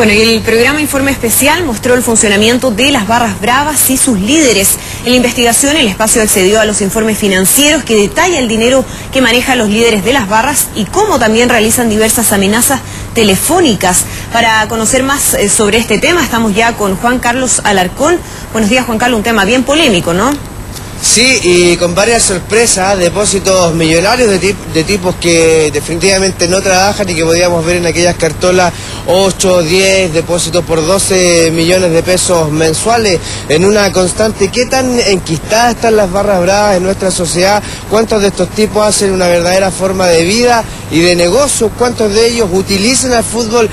Bueno, y el programa Informe Especial mostró el funcionamiento de las barras bravas y sus líderes. En la investigación, el espacio accedió a los informes financieros que detalla el dinero que manejan los líderes de las barras y cómo también realizan diversas amenazas telefónicas. Para conocer más sobre este tema, estamos ya con Juan Carlos Alarcón. Buenos días, Juan Carlos, un tema bien polémico, ¿no? Sí, y con varias sorpresas, depósitos millonarios de tipos que definitivamente no trabajan y que podíamos ver en aquellas cartolas 8, 10 depósitos por 12 millones de pesos mensuales en una constante. ¿Qué tan enquistadas están las barras bravas en nuestra sociedad? ¿Cuántos de estos tipos hacen una verdadera forma de vida y de negocio? ¿Cuántos de ellos utilizan el fútbol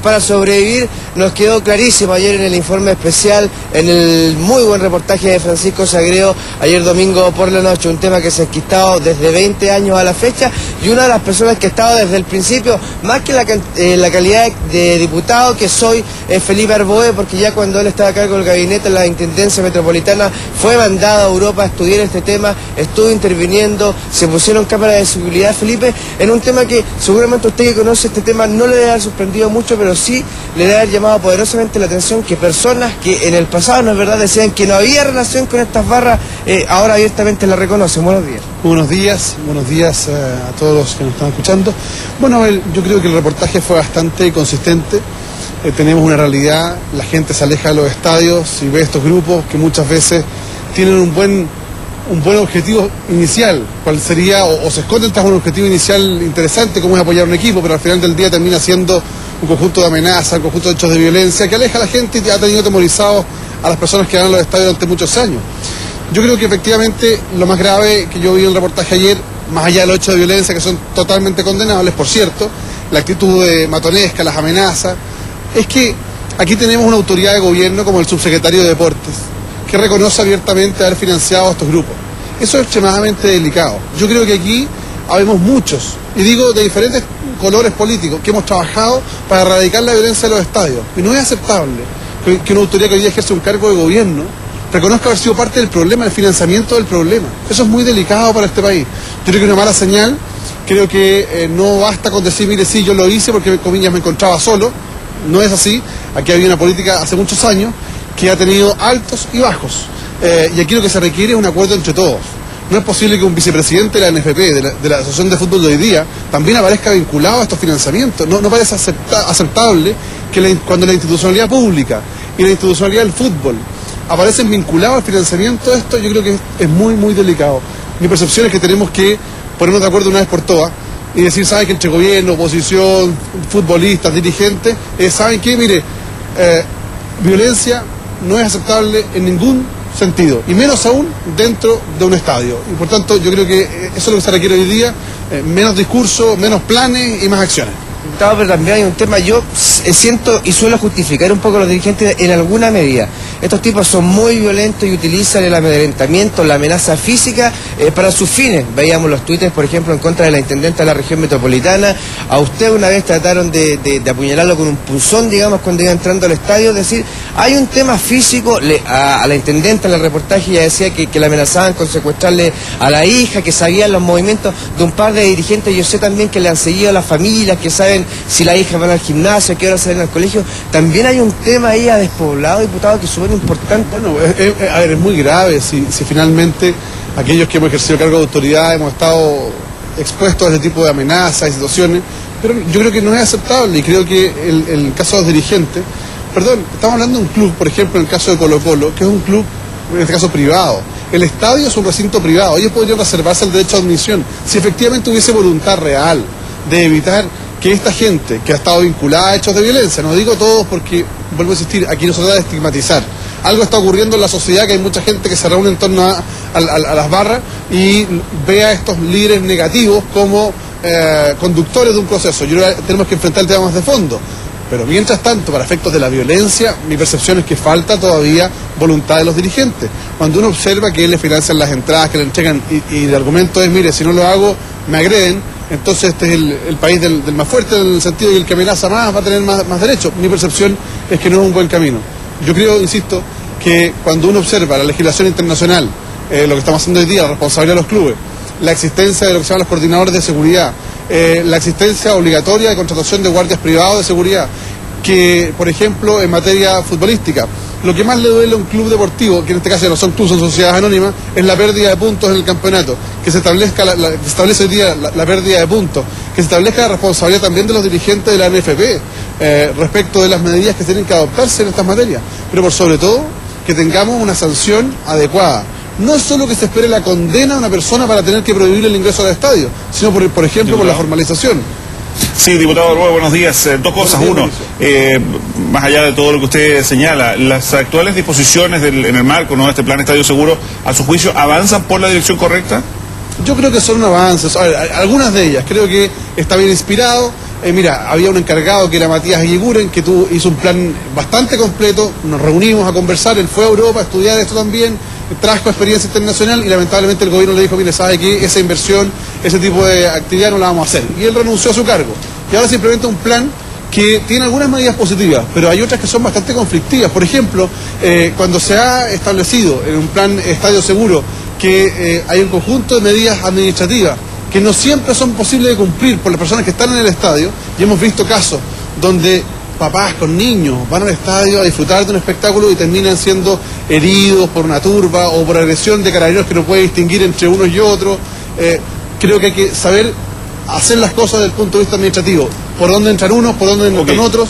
para sobrevivir? Nos quedó clarísimo ayer en el informe especial, en el muy buen reportaje de Francisco Sagreo, ayer domingo por la noche, un tema que se ha enquistado desde 20 años a la fecha, y una de las personas que ha estado desde el principio, más que la calidad de diputado que soy, Felipe Arboe, porque ya cuando él estaba a cargo del gabinete en la Intendencia Metropolitana, fue mandado a Europa a estudiar este tema, estuvo interviniendo, se pusieron cámaras de seguridad, Felipe, en un tema que seguramente usted que conoce este tema no le debe haber sorprendido mucho, pero sí le debe haber llamado poderosamente la atención que personas que en el pasado, no es verdad, decían que no había relación con estas barras, ahora abiertamente la reconocen. Buenos días. Buenos días a todos los que nos están escuchando. Bueno, yo creo que el reportaje fue bastante consistente. Tenemos una realidad, la gente se aleja de los estadios y ve estos grupos que muchas veces tienen un buen objetivo inicial, cuál sería, o se esconden tras un objetivo inicial interesante, como es apoyar a un equipo, pero al final del día termina siendo un conjunto de amenazas, un conjunto de hechos de violencia que aleja a la gente y ha tenido atemorizados a las personas que van a los estadios durante muchos años. Yo creo que efectivamente lo más grave que yo vi en el reportaje ayer, más allá de los hechos de violencia que son totalmente condenables, por cierto, la actitud matonesca, las amenazas, es que aquí tenemos una autoridad de gobierno como el subsecretario de Deportes, que reconoce abiertamente haber financiado a estos grupos. Eso es extremadamente delicado. Yo creo que aquí habemos muchos, y digo de diferentes colores políticos, que hemos trabajado para erradicar la violencia de los estadios. Y no es aceptable que una autoridad que hoy día ejerce un cargo de gobierno reconozca haber sido parte del problema, el financiamiento del problema. Eso es muy delicado para este país. Yo creo que es una mala señal. Creo que no basta con decir, mire, sí, yo lo hice porque, comillas, me encontraba solo. No es así. Aquí había una política hace muchos años que ha tenido altos y bajos. Y aquí lo que se requiere es un acuerdo entre todos. No es posible que un vicepresidente de la NFP, de la Asociación de Fútbol de hoy día, también aparezca vinculado a estos financiamientos. No parece aceptable que cuando la institucionalidad pública y la institucionalidad del fútbol aparecen vinculados al financiamiento de esto, yo creo que es muy, muy delicado. Mi percepción es que tenemos que ponernos de acuerdo una vez por todas y decir, ¿saben que entre gobierno, oposición, futbolistas, dirigentes, ¿saben qué? Mire, violencia no es aceptable en ningún sentido, y menos aún dentro de un estadio. Y por tanto, yo creo que eso es lo que se requiere hoy día, menos discurso, menos planes y más acciones. Pero también hay un tema, yo siento y suelo justificar un poco a los dirigentes en alguna medida. Estos tipos son muy violentos y utilizan el amedrentamiento, la amenaza física para sus fines. Veíamos los tuites, por ejemplo, en contra de la intendenta de la región metropolitana. A usted una vez trataron de apuñalarlo con un punzón, digamos, cuando iba entrando al estadio. Es decir, hay un tema físico. A la intendenta en el reportaje ya decía que la amenazaban con secuestrarle a la hija, que sabían los movimientos de un par de dirigentes. Yo sé también que le han seguido a las familias, que saben si la hija va al gimnasio, a qué hora salen al colegio. También hay un tema ahí a despoblado, diputado, que es súper importante. Bueno, es muy grave si finalmente aquellos que hemos ejercido cargo de autoridad hemos estado expuestos a ese tipo de amenazas y situaciones, pero yo creo que no es aceptable, y creo que el caso de los dirigentes, estamos hablando de un club, por ejemplo, en el caso de Colo-Colo, que es un club, en este caso privado. El estadio es un recinto privado, ellos podrían reservarse el derecho a admisión si efectivamente hubiese voluntad real de evitar que esta gente que ha estado vinculada a hechos de violencia, no digo todos porque, vuelvo a insistir, aquí no se trata de estigmatizar. Algo está ocurriendo en la sociedad, que hay mucha gente que se reúne en torno a las barras y ve a estos líderes negativos como conductores de un proceso. Yo creo que tenemos que enfrentar el tema más de fondo. Pero mientras tanto, para efectos de la violencia, mi percepción es que falta todavía voluntad de los dirigentes. Cuando uno observa que le financian las entradas, que le entregan, y el argumento es, mire, si no lo hago, me agreden, entonces este es el país del más fuerte, en el sentido de que el que amenaza más va a tener más derechos. Mi percepción es que no es un buen camino. Yo creo, insisto, que cuando uno observa la legislación internacional, lo que estamos haciendo hoy día, la responsabilidad de los clubes, la existencia de lo que se llaman los coordinadores de seguridad, la existencia obligatoria de contratación de guardias privados de seguridad, que, por ejemplo, en materia futbolística. Lo que más le duele a un club deportivo, que en este caso ya no son clubes, son sociedades anónimas, es la pérdida de puntos en el campeonato. Que se establezca, se establece hoy día la pérdida de puntos. Que se establezca la responsabilidad también de los dirigentes de la NFP respecto de las medidas que tienen que adoptarse en estas materias. Pero por sobre todo, que tengamos una sanción adecuada. No es solo que se espere la condena a una persona para tener que prohibir el ingreso al estadio, sino por ejemplo por la formalización. Sí, diputado Arboe, buenos días. Dos cosas. Uno, más allá de todo lo que usted señala, las actuales disposiciones en el marco, ¿no?, de este plan Estadio Seguro, a su juicio, ¿avanzan por la dirección correcta? Yo creo que son avances. Algunas de ellas creo que está bien inspirado. Mira, había un encargado que era Matías Eguiguren, que hizo un plan bastante completo. Nos reunimos a conversar, él fue a Europa a estudiar esto también, trajo experiencia internacional y lamentablemente el gobierno le dijo: mire, sabe que esa inversión, ese tipo de actividad no la vamos a hacer. Y él renunció a su cargo. Y ahora se implementa un plan que tiene algunas medidas positivas, pero hay otras que son bastante conflictivas. Por ejemplo, cuando se ha establecido en un plan Estadio Seguro que hay un conjunto de medidas administrativas que no siempre son posibles de cumplir por las personas que están en el estadio, y hemos visto casos donde papás con niños van al estadio a disfrutar de un espectáculo y terminan siendo heridos por una turba o por agresión de carabineros que no puede distinguir entre unos y otros. Creo que hay que saber hacer las cosas desde el punto de vista administrativo, por dónde entran unos, por dónde entran otros,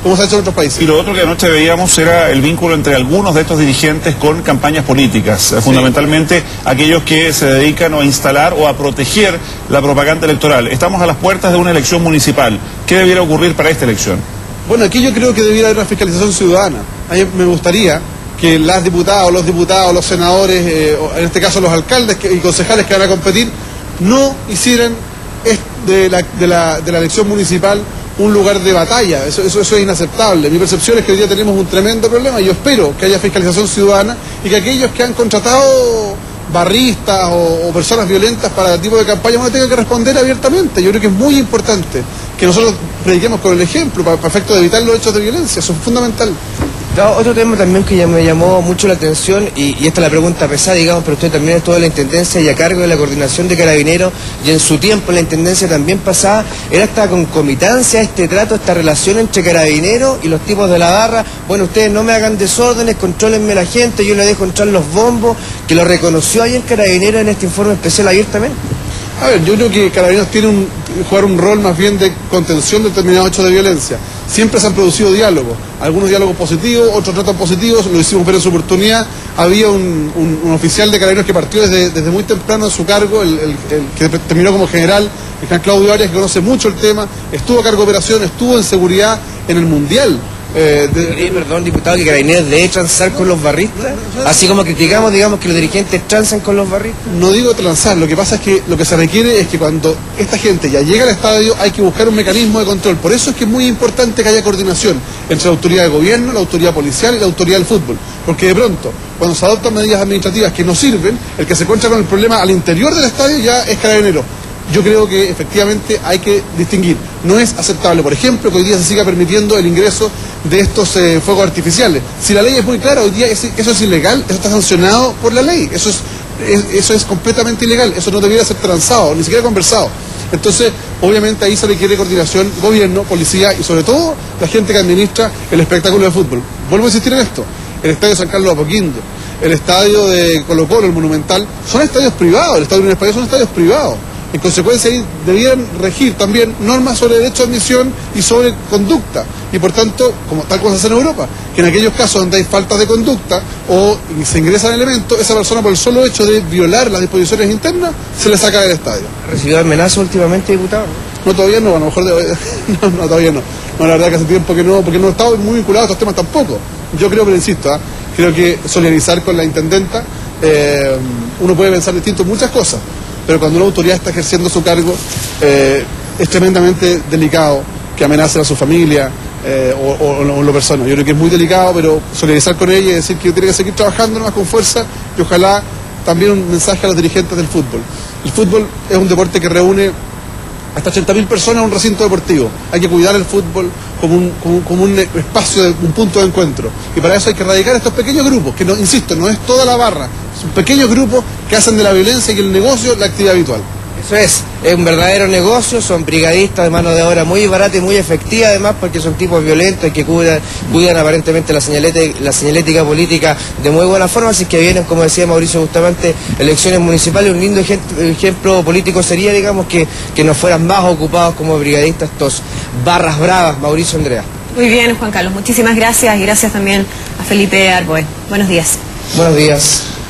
como se ha hecho en otros países. Y lo otro que anoche veíamos era el vínculo entre algunos de estos dirigentes con campañas políticas, fundamentalmente aquellos que se dedican a instalar o a proteger la propaganda electoral. Estamos a las puertas de una elección municipal. ¿Qué debiera ocurrir para esta elección? Bueno, aquí yo creo que debiera haber una fiscalización ciudadana. A mí me gustaría que las diputadas, los senadores, en este caso los alcaldes y concejales que van a competir, no hicieran de la elección municipal un lugar de batalla. Eso es inaceptable. Mi percepción es que hoy día tenemos un tremendo problema y yo espero que haya fiscalización ciudadana y que aquellos que han contratado barristas o personas violentas para el tipo de campaña no tengan que responder abiertamente. Yo creo que es muy importante que nosotros prediquemos con el ejemplo para efecto de evitar los hechos de violencia. Eso es fundamental. Otro tema también que ya me llamó mucho la atención, y esta es la pregunta pesada, digamos, pero usted también estuvo en la Intendencia y a cargo de la coordinación de Carabineros, y en su tiempo en la Intendencia también pasada, era esta concomitancia, este trato, esta relación entre Carabineros y los tipos de la barra. Bueno, ustedes no me hagan desórdenes, contrólenme la gente, yo le dejo entrar los bombos, que lo reconoció ayer Carabineros en este informe especial abiertamente. A ver, yo creo que Carabineros tiene jugar un rol más bien de contención de determinados hechos de violencia. Siempre se han producido diálogos, algunos diálogos positivos, otros no tan positivos, lo hicimos ver en su oportunidad. Había un oficial de Carabineros que partió desde muy temprano en su cargo, el que terminó como general, el general Claudio Arias, que conoce mucho el tema, estuvo a cargo de operación, estuvo en seguridad en el Mundial. Perdón, diputado, que Carabineros debe transar con los barristas, así como criticamos, digamos, que los dirigentes transan con los barristas. No digo transar, lo que pasa es que lo que se requiere es que cuando esta gente ya llega al estadio hay que buscar un mecanismo de control. Por eso es que es muy importante que haya coordinación entre la autoridad de gobierno, la autoridad policial y la autoridad del fútbol, porque de pronto, cuando se adoptan medidas administrativas que no sirven, el que se encuentra con el problema al interior del estadio ya es Carabineros. Yo creo que efectivamente hay que distinguir. No es aceptable, por ejemplo, que hoy día se siga permitiendo el ingreso de estos fuegos artificiales. Si la ley es muy clara, hoy día eso es ilegal, eso está sancionado por la ley. Eso es completamente ilegal, eso no debiera ser transado, ni siquiera conversado. Entonces, obviamente ahí se requiere coordinación, gobierno, policía y sobre todo la gente que administra el espectáculo de fútbol. Vuelvo a insistir en esto, el estadio San Carlos de Apoquindo, el estadio de Colo-Colo, el Monumental, son estadios privados, el estadio de Unión Española son estadios privados. En consecuencia, ahí debieran regir también normas sobre derecho de admisión y sobre conducta. Y por tanto, tal como se hace en Europa, que en aquellos casos donde hay faltas de conducta o se ingresan elementos, esa persona por el solo hecho de violar las disposiciones internas, se le saca del estadio. ¿Ha recibido amenazas últimamente, diputado? No, todavía no, a lo mejor no, todavía no. No, la verdad que hace tiempo que no, porque no he estado muy vinculado a estos temas tampoco. Yo creo, pero insisto, creo que solidarizar con la intendenta, uno puede pensar distinto en muchas cosas, pero cuando una autoridad está ejerciendo su cargo, es tremendamente delicado que amenacen a su familia o en lo personal. Yo creo que es muy delicado, pero solidarizar con ella y decir que tiene que seguir trabajando más con fuerza, y ojalá también un mensaje a los dirigentes del fútbol. El fútbol es un deporte que reúne hasta 80.000 personas en un recinto deportivo. Hay que cuidar el fútbol como un espacio, un punto de encuentro. Y para eso hay que erradicar estos pequeños grupos, que no, insisto, no es toda la barra, son pequeños grupos que hacen de la violencia y el negocio la actividad habitual. Eso es un verdadero negocio, son brigadistas de mano de obra muy barata y muy efectiva además porque son tipos violentos y que cuidan aparentemente la señalética política de muy buena forma, así que vienen, como decía Mauricio Bustamante, elecciones municipales, un lindo ejemplo político sería, digamos, que nos fueran más ocupados como brigadistas estos barras bravas, Mauricio, Andrea. Muy bien, Juan Carlos, muchísimas gracias y gracias también a Felipe Arboe. Buenos días. Buenos días.